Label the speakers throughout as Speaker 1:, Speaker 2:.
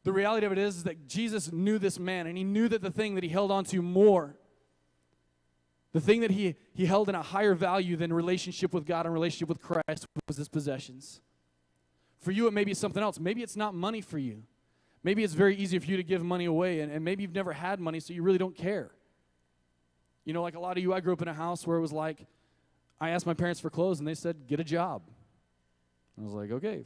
Speaker 1: The reality of it is that Jesus knew this man, and he knew that the thing that he held on to more, the thing that he held in a higher value than relationship with God and relationship with Christ, was his possessions. For you, it may be something else. Maybe it's not money for you. Maybe it's very easy for you to give money away, and maybe you've never had money, so you really don't care. You know, like a lot of you, I grew up in a house where it was like, I asked my parents for clothes, and they said, get a job. I was like, okay.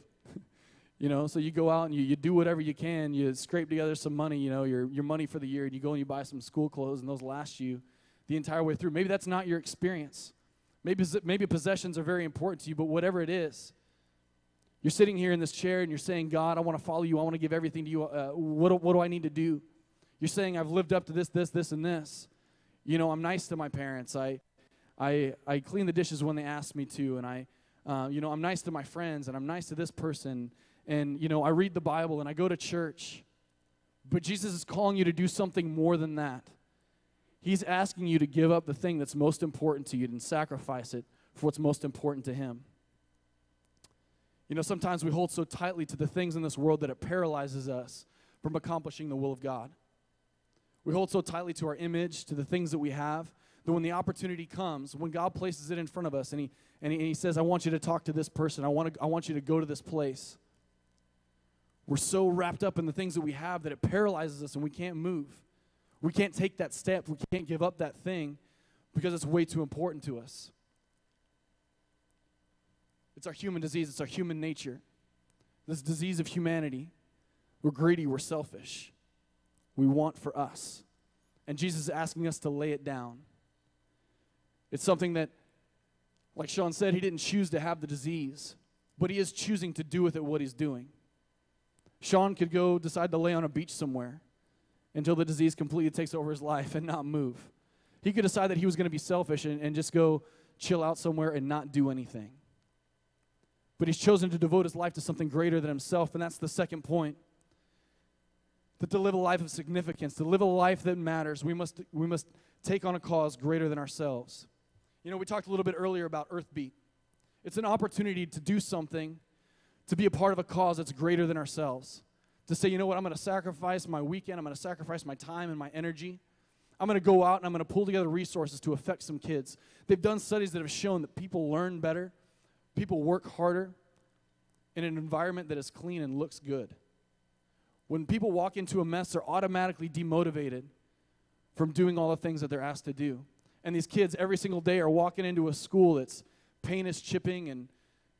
Speaker 1: You know, so you go out and you do whatever you can. You scrape together some money, you know, your money for the year, and you go and you buy some school clothes, and those last you the entire way through. Maybe that's not your experience. Maybe possessions are very important to you, but whatever it is, you're sitting here in this chair and you're saying, God, I want to follow you. I want to give everything to you. What do I need to do? You're saying, I've lived up to this, and this. You know, I'm nice to my parents. I clean the dishes when they ask me to, and I'm nice to my friends, and I'm nice to this person. And, you know, I read the Bible and I go to church. But Jesus is calling you to do something more than that. He's asking you to give up the thing that's most important to you and sacrifice it for what's most important to him. You know, sometimes we hold so tightly to the things in this world that it paralyzes us from accomplishing the will of God. We hold so tightly to our image, to the things that we have, that when the opportunity comes, when God places it in front of us and he says, I want you to talk to this person, I want you to go to this place, we're so wrapped up in the things that we have that it paralyzes us and we can't move. We can't take that step. We can't give up that thing because it's way too important to us. It's our human disease. It's our human nature. This disease of humanity. We're greedy. We're selfish. We want for us. And Jesus is asking us to lay it down. It's something that, like Sean said, he didn't choose to have the disease, but he is choosing to do with it what he's doing. Sean could go decide to lay on a beach somewhere until the disease completely takes over his life and not move. He could decide that he was going to be selfish and just go chill out somewhere and not do anything. But he's chosen to devote his life to something greater than himself, and that's the second point. That to live a life of significance, to live a life that matters, we must take on a cause greater than ourselves. You know, we talked a little bit earlier about Earthbeat. It's an opportunity to do something, to be a part of a cause that's greater than ourselves. To say, you know what, I'm going to sacrifice my weekend, I'm going to sacrifice my time and my energy. I'm going to go out and I'm going to pull together resources to affect some kids. They've done studies that have shown that people learn better, people work harder in an environment that is clean and looks good. When people walk into a mess, they're automatically demotivated from doing all the things that they're asked to do. And these kids every single day are walking into a school that's paint is chipping and,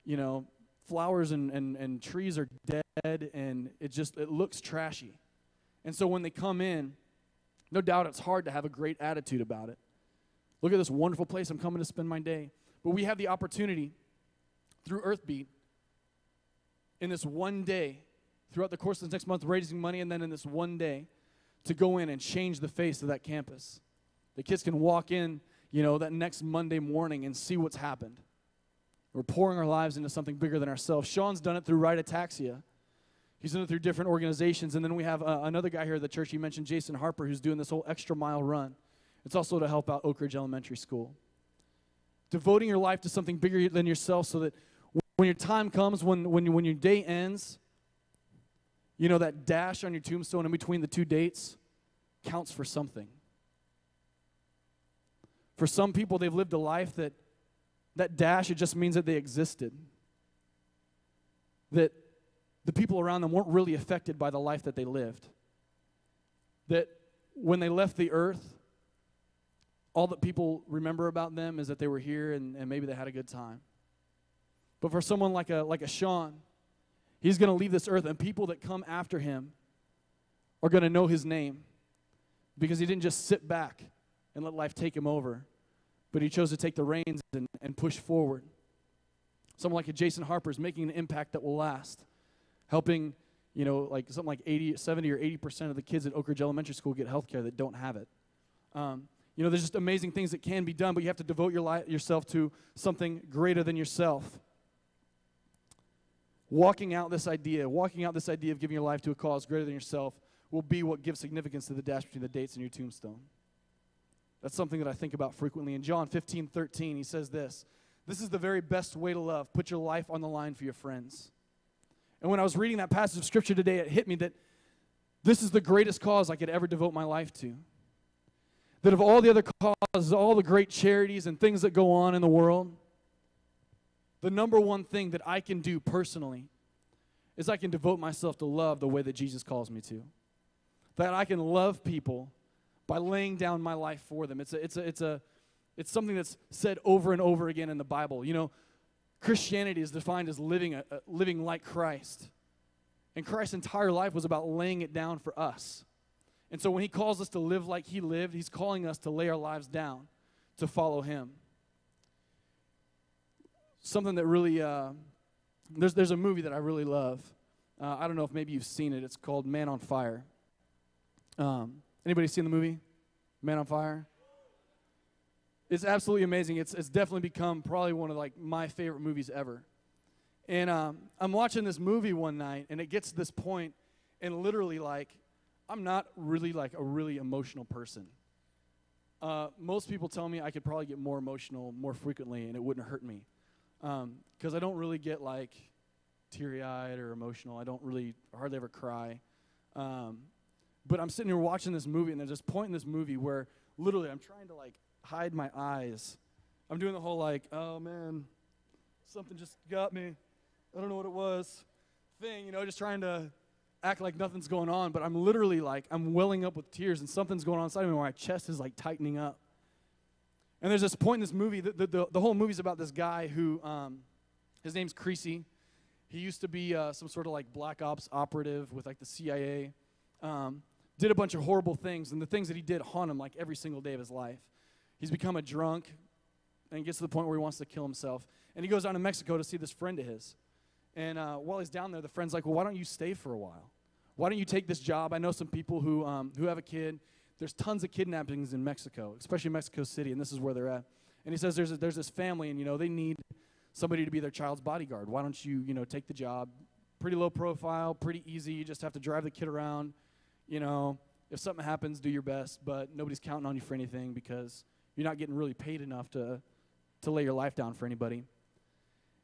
Speaker 1: you know, flowers and trees are dead, and it looks trashy. And so when they come in, no doubt it's hard to have a great attitude about it. Look at this wonderful place I'm coming to spend my day. But we have the opportunity through Earthbeat in this one day, throughout the course of the next month, raising money, and then in this one day, to go in and change the face of that campus. The kids can walk in, you know, that next Monday morning and see what's happened. We're pouring our lives into something bigger than ourselves. Sean's done it through Right Ataxia. He's done it through different organizations. And then we have another guy here at the church. He mentioned Jason Harper, who's doing this whole extra mile run. It's also to help out Oak Ridge Elementary School. Devoting your life to something bigger than yourself so that when your time comes, when your day ends, you know, that dash on your tombstone in between the two dates counts for something. For some people, they've lived a life that dash, it just means that they existed. That the people around them weren't really affected by the life that they lived. That when they left the earth, all that people remember about them is that they were here and maybe they had a good time. But for someone like a Sean, he's going to leave this earth, and people that come after him are going to know his name because he didn't just sit back and let life take him over, but he chose to take the reins and push forward. Someone like a Jason Harper is making an impact that will last, helping, you know, like something like 70 or 80% of the kids at Oak Ridge Elementary School get health care that don't have it. You know, there's just amazing things that can be done, but you have to devote yourself to something greater than yourself. Walking out this idea of giving your life to a cause greater than yourself will be what gives significance to the dash between the dates and your tombstone. That's something that I think about frequently. In John 15:13, he says this: "This is the very best way to love. Put your life on the line for your friends." And when I was reading that passage of Scripture today, it hit me that This is the greatest cause I could ever devote my life to. That of all the other causes, all the great charities and things that go on in the world, the number one thing that I can do personally is I can devote myself to love the way that Jesus calls me to. That I can love people by laying down my life for them. It's something that's said over and over again in the Bible. You know, Christianity is defined as living like Christ. And Christ's entire life was about laying it down for us. And so when he calls us to live like he lived, he's calling us to lay our lives down to follow him. Something that really, there's a movie that I really love. I don't know if maybe you've seen it. It's called Man on Fire. Anybody seen the movie Man on Fire? It's absolutely amazing. It's definitely become probably one of like my favorite movies ever. And I'm watching this movie one night, and it gets to this point, and literally like, I'm not really like a really emotional person. Most people tell me I could probably get more emotional more frequently, and it wouldn't hurt me. Because I don't really get like teary-eyed or emotional. I don't really hardly ever cry. But I'm sitting here watching this movie, and there's this point in this movie where literally I'm trying to like hide my eyes. I'm doing the whole like, oh man, something just got me. I don't know what it was thing, you know, just trying to act like nothing's going on. But I'm literally like, I'm welling up with tears, and something's going on inside of me where my chest is like tightening up. And there's this point in this movie, the whole movie's about this guy who, his name's Creasy. He used to be some sort of like black ops operative with like the CIA. Did a bunch of horrible things, and the things that he did haunt him like every single day of his life. He's become a drunk, and he gets to the point where he wants to kill himself. And he goes down to Mexico to see this friend of his. And while he's down there, the friend's like, well, why don't you stay for a while? Why don't you take this job? I know some people who have a kid. There's tons of kidnappings in Mexico, especially Mexico City, and this is where they're at. And he says there's this family, and, you know, they need somebody to be their child's bodyguard. Why don't you, you know, take the job? Pretty low profile, pretty easy. You just have to drive the kid around. You know, if something happens, do your best, but nobody's counting on you for anything because you're not getting really paid enough to lay your life down for anybody.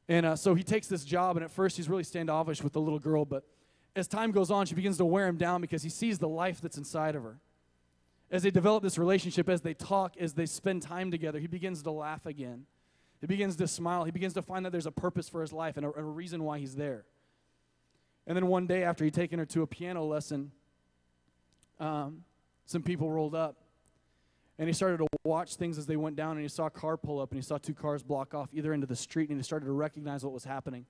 Speaker 1: And so he takes this job, and at first he's really standoffish with the little girl, but as time goes on, she begins to wear him down because he sees the life that's inside of her. As they develop this relationship, as they talk, as they spend time together, he begins to laugh again. He begins to smile. He begins to find that there's a purpose for his life and a reason why he's there. And then one day after he'd taken her to a piano lesson, some people rolled up. And he started to watch things as they went down, and he saw a car pull up, and he saw two cars block off either end of the street, and he started to recognize what was happening.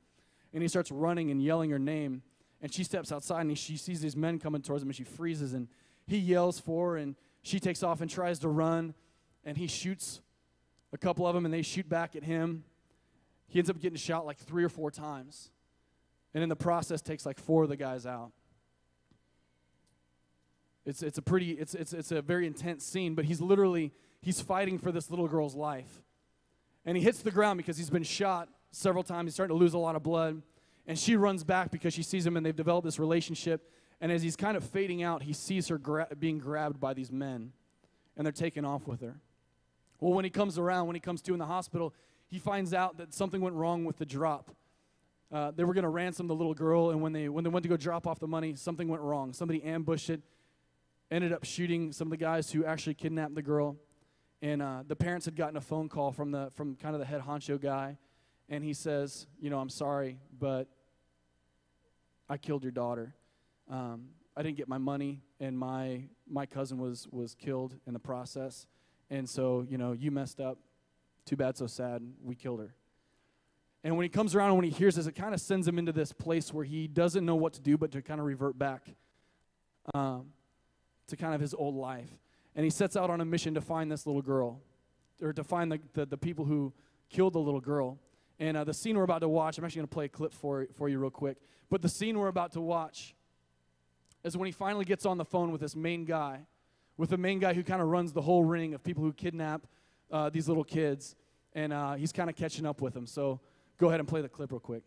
Speaker 1: And he starts running and yelling her name, and she steps outside, and she sees these men coming towards him, and she freezes, and he yells for her, and she takes off and tries to run, and he shoots a couple of them, and they shoot back at him. He ends up getting shot like 3 or 4 times, and in the process takes like 4 of the guys out. It's a very intense scene, but he's fighting for this little girl's life. And he hits the ground because he's been shot several times. He's starting to lose a lot of blood. And she runs back because she sees him, and they've developed this relationship. And as he's kind of fading out, he sees her being grabbed by these men, and they're taking off with her. Well, when he comes to in the hospital, he finds out that something went wrong with the drop. They were going to ransom the little girl, and when they went to go drop off the money, something went wrong. Somebody ambushed it. Ended up shooting some of the guys who actually kidnapped the girl. And the parents had gotten a phone call from kind of the head honcho guy. And he says, you know, I'm sorry, but I killed your daughter. I didn't get my money, and my cousin was killed in the process. And so, you know, you messed up. Too bad, so sad. We killed her. And when he comes around and when he hears this, it kind of sends him into this place where he doesn't know what to do but to kind of revert back to kind of his old life. And he sets out on a mission to find this little girl, or to find the people who killed the little girl. And the scene we're about to watch, I'm actually going to play a clip for you real quick. But the scene we're about to watch is when he finally gets on the phone with this main guy, with the main guy who kind of runs the whole ring of people who kidnap these little kids. And he's kind of catching up with them. So go ahead and play the clip real quick.